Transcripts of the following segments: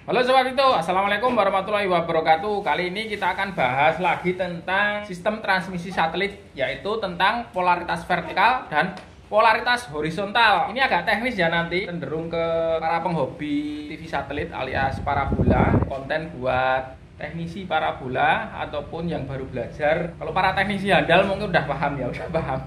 Halo Sobat Itu, Assalamualaikum warahmatullahi wabarakatuh. Kali ini kita akan bahas lagi tentang sistem transmisi satelit, yaitu tentang polaritas vertikal dan polaritas horizontal. Ini agak teknis ya, nanti cenderung ke para penghobi TV satelit alias parabola, konten buat teknisi parabola ataupun yang baru belajar. Kalau para teknisi handal mungkin udah paham ya, udah paham.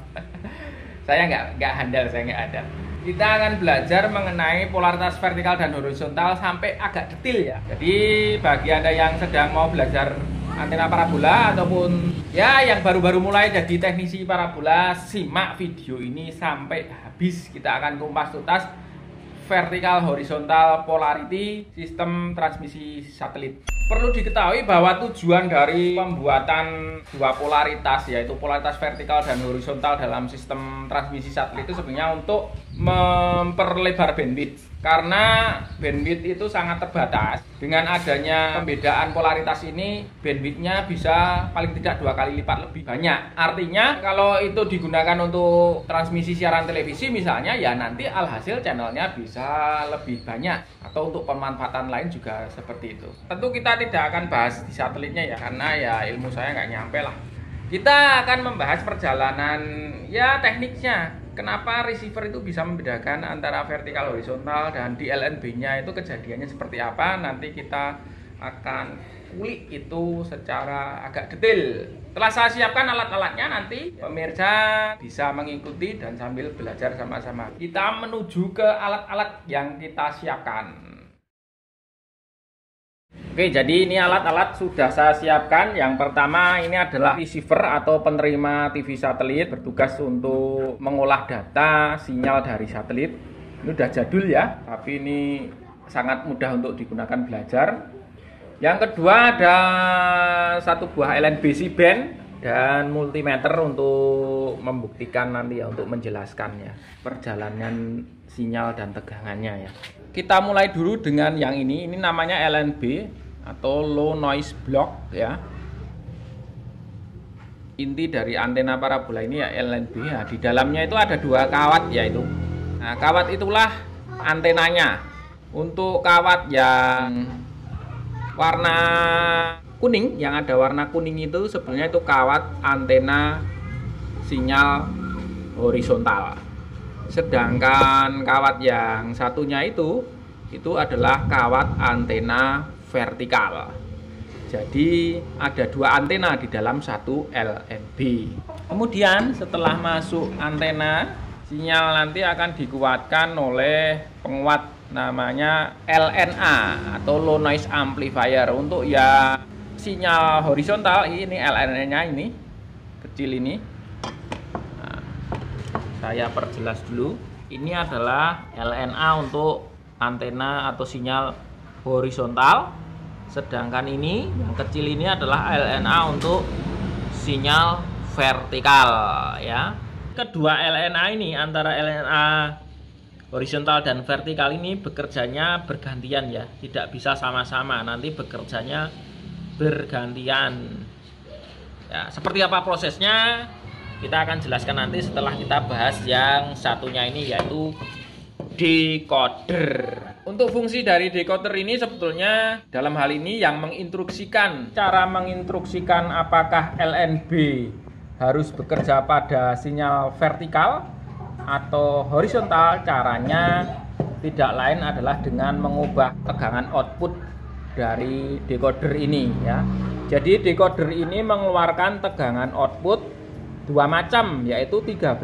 Saya nggak handal, saya nggak ada. Kita akan belajar mengenai polaritas vertikal dan horizontal sampai agak detail ya. Jadi bagi Anda yang sedang mau belajar antena parabola ataupun ya yang baru-baru mulai jadi teknisi parabola, simak video ini sampai habis. Kita akan kumpas tuntas vertikal horizontal polarity sistem transmisi satelit. Perlu diketahui bahwa tujuan dari pembuatan dua polaritas, yaitu polaritas vertikal dan horizontal dalam sistem transmisi satelit itu sebenarnya untuk memperlebar bandwidth. Karena bandwidth itu sangat terbatas. Dengan adanya pembedaan polaritas ini, bandwidthnya bisa paling tidak 2 kali lipat lebih banyak. Artinya kalau itu digunakan untuk transmisi siaran televisi misalnya, ya nanti alhasil channelnya bisa lebih banyak. Atau untuk pemanfaatan lain juga seperti itu. Tentu kita tidak akan bahas di satelitnya ya, karena ya ilmu saya nggak nyampe lah. Kita akan membahas perjalanan ya tekniknya. Kenapa receiver itu bisa membedakan antara vertikal horizontal dan di LNB-nya itu kejadiannya seperti apa? Nanti kita akan kulik itu secara agak detail. Setelah saya siapkan alat-alatnya, nanti pemirsa bisa mengikuti dan sambil belajar sama-sama. Kita menuju ke alat-alat yang kita siapkan. Oke, jadi ini alat-alat sudah saya siapkan. Yang pertama ini adalah receiver atau penerima TV satelit, bertugas untuk mengolah data sinyal dari satelit. Ini udah jadul ya, tapi ini sangat mudah untuk digunakan belajar. Yang kedua ada satu buah LNB C-band dan multimeter untuk membuktikan nanti ya, untuk menjelaskannya perjalanan sinyal dan tegangannya ya. Kita mulai dulu dengan yang ini namanya LNB atau low noise block ya. Inti dari antena parabola ini ya LNB ya. Di dalamnya itu ada 2 kawat ya itu. Nah, kawat itulah antenanya. Untuk kawat yang warna kuning, yang ada warna kuning itu sebenarnya itu kawat antena sinyal horizontal. Sedangkan kawat yang satunya itu adalah kawat antena vertikal. Jadi ada 2 antena di dalam satu LNB. Kemudian setelah masuk antena, sinyal nanti akan dikuatkan oleh penguat namanya LNA atau low noise amplifier. Untuk ya sinyal horizontal ini LNA-nya ini kecil ini. Saya perjelas dulu. Ini adalah LNA untuk antena atau sinyal horizontal. Sedangkan ini yang kecil ini adalah LNA untuk sinyal vertikal ya. Kedua LNA ini antara LNA horizontal dan vertikal ini bekerjanya bergantian ya. Tidak bisa sama-sama. Nanti bekerjanya bergantian. Ya, seperti apa prosesnya? Kita akan jelaskan nanti setelah kita bahas yang satunya ini, yaitu decoder. Untuk fungsi dari decoder ini sebetulnya dalam hal ini yang menginstruksikan, cara menginstruksikan apakah LNB harus bekerja pada sinyal vertikal atau horizontal, caranya tidak lain adalah dengan mengubah tegangan output dari decoder ini ya. Jadi decoder ini mengeluarkan tegangan output 2 macam, yaitu 13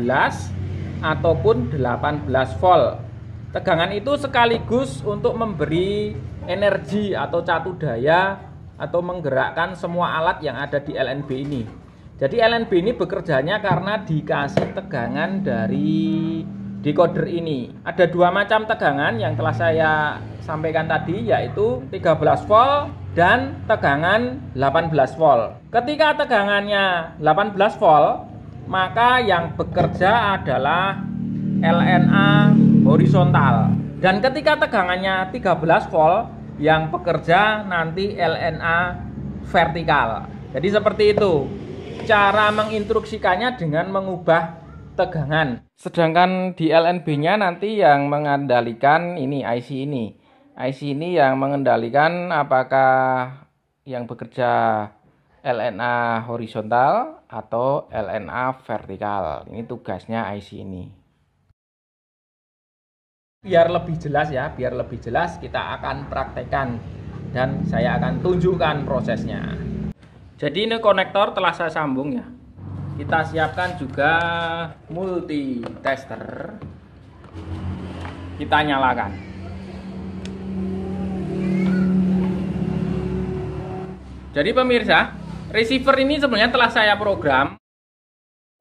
ataupun 18 volt. Tegangan itu sekaligus untuk memberi energi atau catu daya atau menggerakkan semua alat yang ada di LNB ini. Jadi LNB ini bekerjanya karena dikasih tegangan dari decoder ini. Ada 2 macam tegangan yang telah saya sampaikan tadi, yaitu 13 volt dan tegangan 18 volt. Ketika tegangannya 18 volt, maka yang bekerja adalah LNA horizontal. Dan ketika tegangannya 13 volt, yang bekerja nanti LNA vertikal. Jadi seperti itu. Cara menginstruksikannya dengan mengubah tegangan. Sedangkan di LNB-nya nanti yang mengandalkan ini IC ini. IC ini yang mengendalikan apakah yang bekerja LNA horizontal atau LNA vertikal. Ini tugasnya IC ini. Biar lebih jelas ya, biar lebih jelas kita akan praktekkan dan saya akan tunjukkan prosesnya. Jadi ini konektor telah saya sambung ya. Kita siapkan juga multi tester. Kita nyalakan. Jadi pemirsa, receiver ini sebenarnya telah saya program.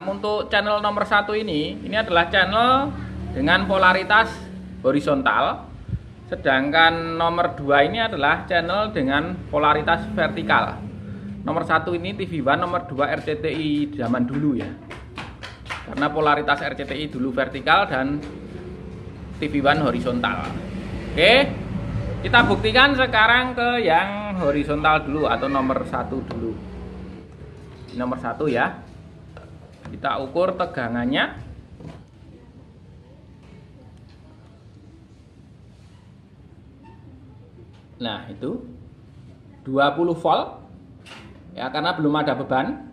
Untuk channel nomor 1 ini adalah channel dengan polaritas horizontal. Sedangkan nomor 2 ini adalah channel dengan polaritas vertikal. Nomor 1 ini TV One, nomor 2 RCTI zaman dulu ya. Karena polaritas RCTI dulu vertikal dan TV One horizontal. Oke, kita buktikan sekarang ke yang horizontal dulu atau nomor 1 dulu. Nomor 1 ya. Kita ukur tegangannya. Nah, itu 20 volt. Ya, karena belum ada beban.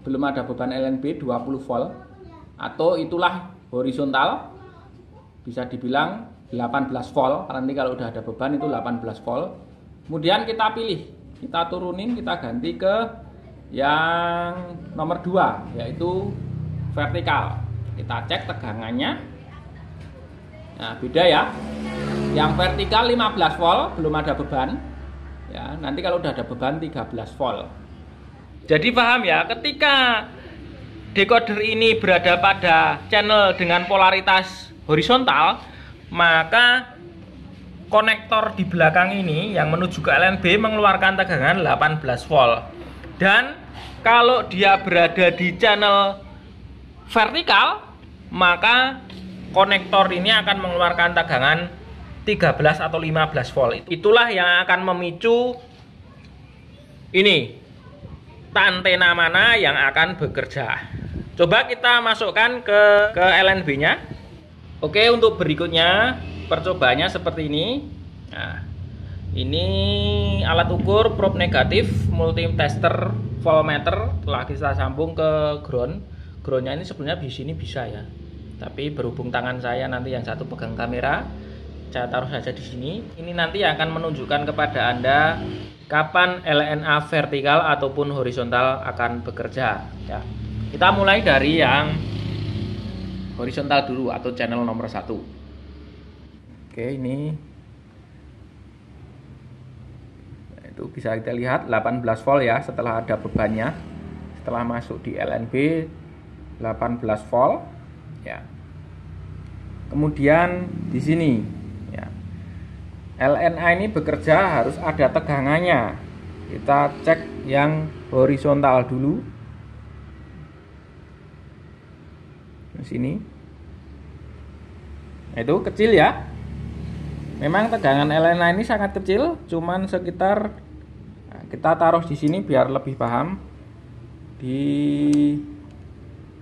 Belum ada beban LNB 20 volt atau itulah horizontal. Bisa dibilang 18 volt. Nanti kalau udah ada beban itu 18 volt. Kemudian kita pilih, kita turunin, kita ganti ke yang nomor 2 yaitu vertikal. Kita cek tegangannya. Nah, beda ya. Yang vertikal 15 volt, belum ada beban. Ya, nanti kalau udah ada beban 13 volt. Jadi paham ya, ketika decoder ini berada pada channel dengan polaritas horizontal, maka konektor di belakang ini yang menuju ke LNB mengeluarkan tegangan 18 volt. Dan kalau dia berada di channel vertikal, maka konektor ini akan mengeluarkan tegangan 13 atau 15 volt. Itulah yang akan memicu ini antena mana yang akan bekerja. Coba kita masukkan ke LNB-nya. Oke, untuk berikutnya percobaannya seperti ini. Nah, ini alat ukur probe negatif multi tester voltmeter telah kita sambung ke ground. Groundnya ini sebenarnya di sini bisa ya, tapi berhubung tangan saya nanti yang satu pegang kamera, saya taruh saja di sini. Ini nanti akan menunjukkan kepada Anda kapan LNA vertikal ataupun horizontal akan bekerja. Ya, kita mulai dari yang horizontal dulu atau channel nomor 1. Oke, ini itu bisa kita lihat 18 volt ya setelah ada bebannya. Setelah masuk di LNB 18 volt ya. Kemudian di sini ya. LNA ini bekerja harus ada tegangannya. Kita cek yang horizontal dulu. Di sini. Nah, itu kecil ya. Memang tegangan LNA ini sangat kecil, cuman sekitar, nah, kita taruh di sini biar lebih paham, di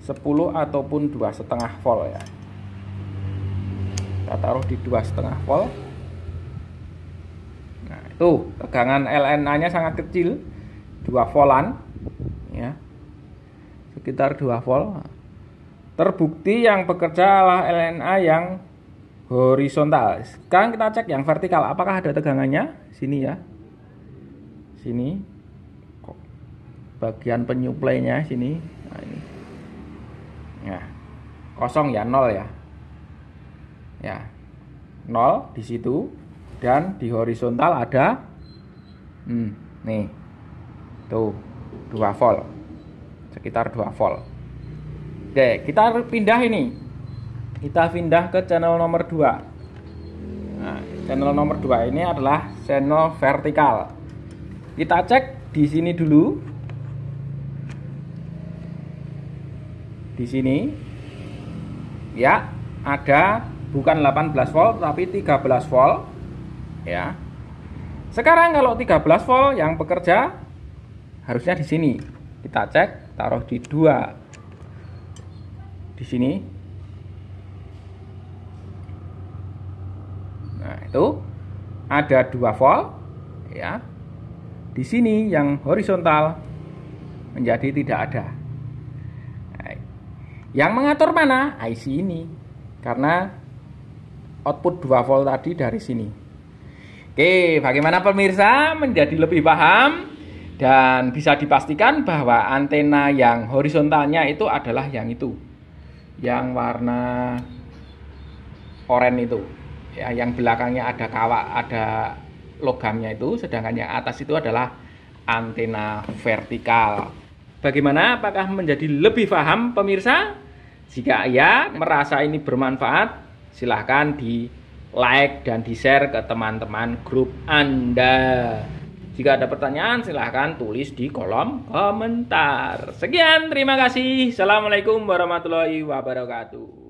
10 ataupun 2,5 volt ya. Kita taruh di 2,5 volt. Nah, itu tegangan LNA-nya sangat kecil, 2 voltan ya. Sekitar 2 volt. Terbukti yang bekerja adalah LNA yang horizontal. Sekarang kita cek yang vertikal, apakah ada tegangannya? Sini ya. Sini. Bagian penyuplainya sini. Nah, ini. Nah, kosong ya, 0 ya. Ya. 0 di situ dan di horizontal ada nih. Tuh, 2 volt. Sekitar 2 volt. Oke, kita pindah ini. Kita pindah ke channel nomor 2. Nah, channel nomor 2 ini adalah channel vertikal. Kita cek di sini dulu. Di sini ya, ada bukan 18 volt tapi 13 volt ya. Sekarang kalau 13 volt yang bekerja harusnya di sini. Kita cek, taruh di 2. Di sini. Nah, Itu ada 2 volt ya. Di sini yang horizontal menjadi tidak ada. Yang mengatur mana? IC ini. Karena output 2 volt tadi dari sini. Oke, bagaimana pemirsa menjadi lebih paham? Dan bisa dipastikan bahwa antena yang horizontalnya itu adalah yang itu. Yang warna oranye itu. Ya, yang belakangnya ada kawak, ada logamnya itu, sedangkan yang atas itu adalah antena vertikal. Bagaimana? Apakah menjadi lebih paham pemirsa? Jika iya, merasa ini bermanfaat, silahkan di like dan di share ke teman-teman grup Anda. Jika ada pertanyaan, silahkan tulis di kolom komentar. Sekian, terima kasih. Assalamualaikum warahmatullahi wabarakatuh.